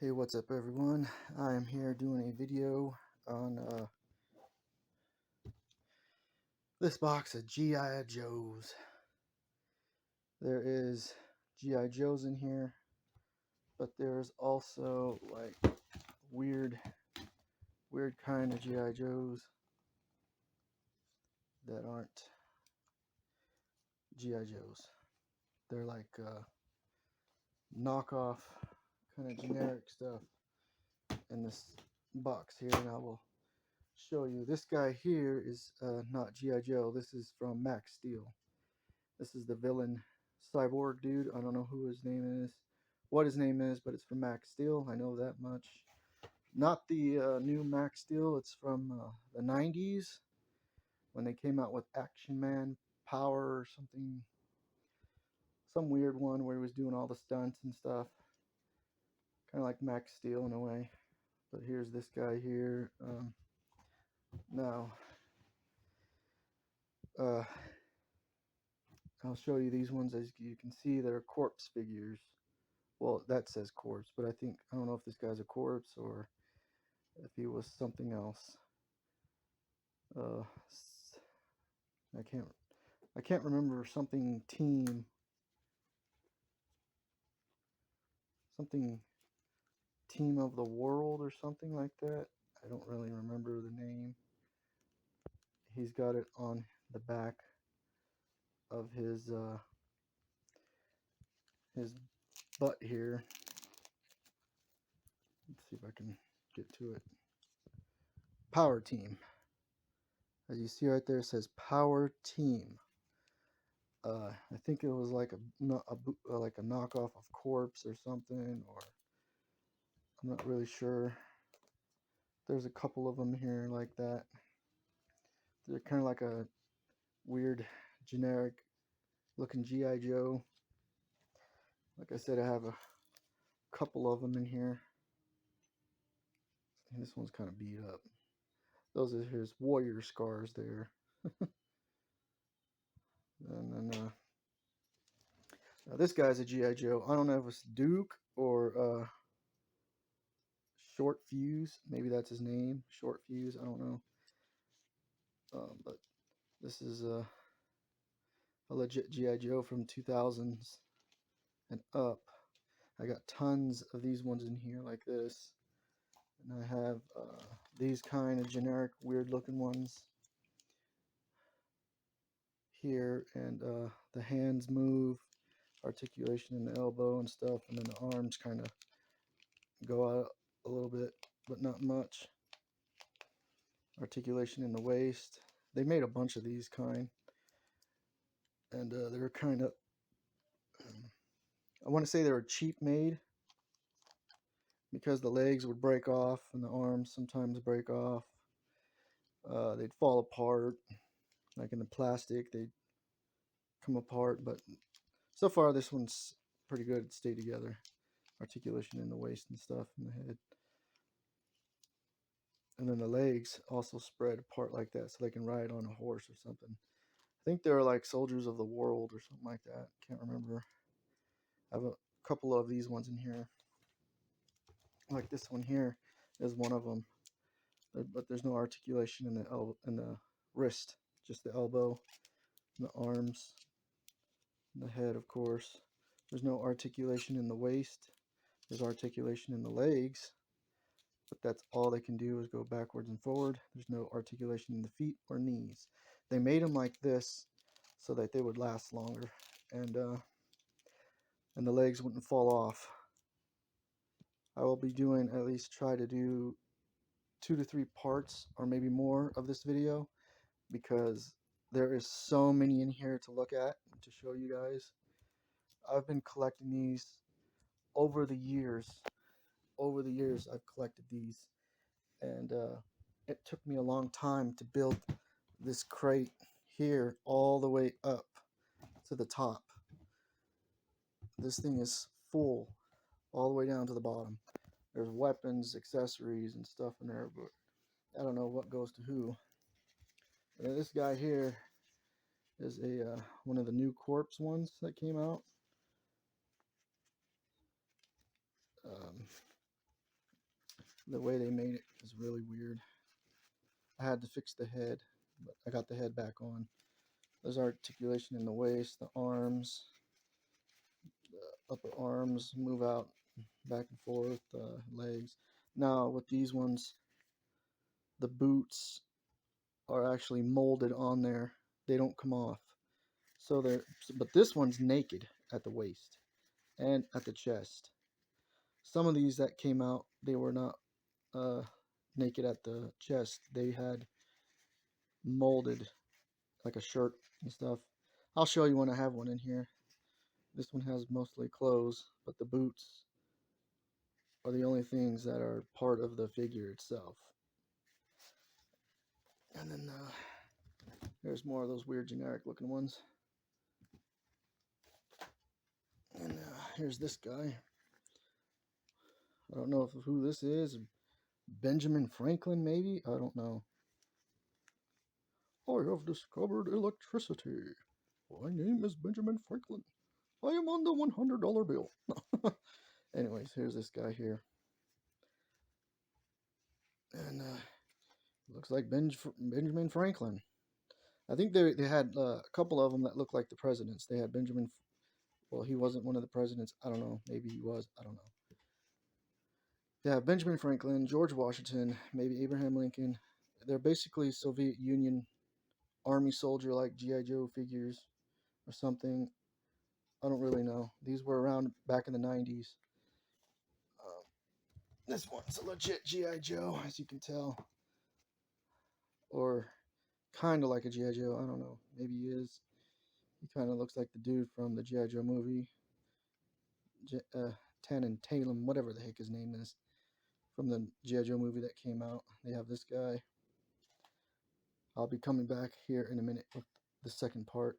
Hey, what's up everyone? I am here doing a video on this box of G.I. Joes. There is G.I. Joes in here, but there's also like weird kind of G.I. Joes that aren't G.I. Joes. They're like knockoff kind of generic stuff in this box here, and I will show you. This guy here is not G.I. Joe. This is from Max Steel. This is the villain cyborg dude. I don't know who his name is, what his name is, but it's from Max Steel. I know that much. Not the new Max Steel. It's from the 90s when they came out with Action Man Power or something. Some weird one where he was doing all the stunts and stuff. Kind of like Max Steel in a way. But here's this guy here. Now, I'll show you these ones. As you can see, they're corpse figures. Well, that says corpse, but I don't know if this guy's a corpse or if he was something else. I can't remember something team of the world or something like that. I don't really remember the name. He's got it on the back of his butt here. Let's see if I can get to it. Power Team. As you see right there, it says Power Team. I think it was like a knockoff of Corpse or something, or I'm not really sure. There's a couple of them here like that. They're kind of like a weird, generic looking G.I. Joe. Like I said, I have a couple of them in here. And this one's kind of beat up. Those are his warrior scars there. And then now this guy's a G.I. Joe. I don't know if it's Duke or Short Fuse. Maybe that's his name. Short Fuse. I don't know. But this is a legit G.I. Joe from 2000s and up. I got tons of these ones in here like this. And I have these kind of generic weird looking ones here, and the hands move, articulation in the elbow and stuff, and then the arms kind of go out a little bit, but not much. Articulation in the waist. They made a bunch of these kind, and they were kind of, I want to say they were cheap made, because the legs would break off and the arms sometimes break off. They'd fall apart, like in the plastic, they'd come apart, but so far this one's pretty good. It stayed together. Articulation in the waist and stuff, in the head. And then the legs also spread apart like that so they can ride on a horse or something. I think they're like soldiers of the world or something like that. Can't remember. I have a couple of these ones in here. Like this one here is one of them. But there's no articulation in the wrist, just the elbow, the arms, the head, of course. There's no articulation in the waist. There's articulation in the legs, but that's all they can do is go backwards and forward. There's no articulation in the feet or knees. They made them like this so that they would last longer, and the legs wouldn't fall off. I will be doing, at least try to do 2 to 3 parts or maybe more of this video, because there is so many in here to look at and to show you guys. I've been collecting these over the years. Over the years I've collected these, and it took me a long time to build this crate here all the way up to the top. This thing is full all the way down to the bottom. There's weapons, accessories, and stuff in there, but I don't know what goes to who. This guy here is a one of the new Corpse ones that came out. The way they made it is really weird. I had to fix the head, but I got the head back on. There's articulation in the waist, the arms, the upper arms move out back and forth, legs. Now with these ones, the boots are actually molded on there. They don't come off. So they're, but this one's naked at the waist and at the chest. Some of these that came out, they were not uh, naked at the chest. They had molded like a shirt and stuff. I'll show you when I have one in here. This one has mostly clothes, but the boots are the only things that are part of the figure itself. And then there's more of those weird generic looking ones. And here's this guy. I don't know who this is. Benjamin Franklin, maybe? I don't know. I have discovered electricity. My name is Benjamin Franklin. I am on the $100 bill. Anyways, here's this guy here. And looks like Benjamin Franklin. I think they had a couple of them that looked like the presidents. They had Benjamin. Well, he wasn't one of the presidents. I don't know. Maybe he was. I don't know. They have Benjamin Franklin, George Washington, maybe Abraham Lincoln. They're basically Soviet Union army soldier like G.I. Joe figures or something. I don't really know. These were around back in the 90s. This one's a legit G.I. Joe, as you can tell. Or kind of like a G.I. Joe. I don't know. Maybe he is. He kind of looks like the dude from the G.I. Joe movie. Tannen Tatum, whatever the heck his name is. From the G.I. Joe movie that came out. They have this guy. I'll be coming back here in a minute with the second part.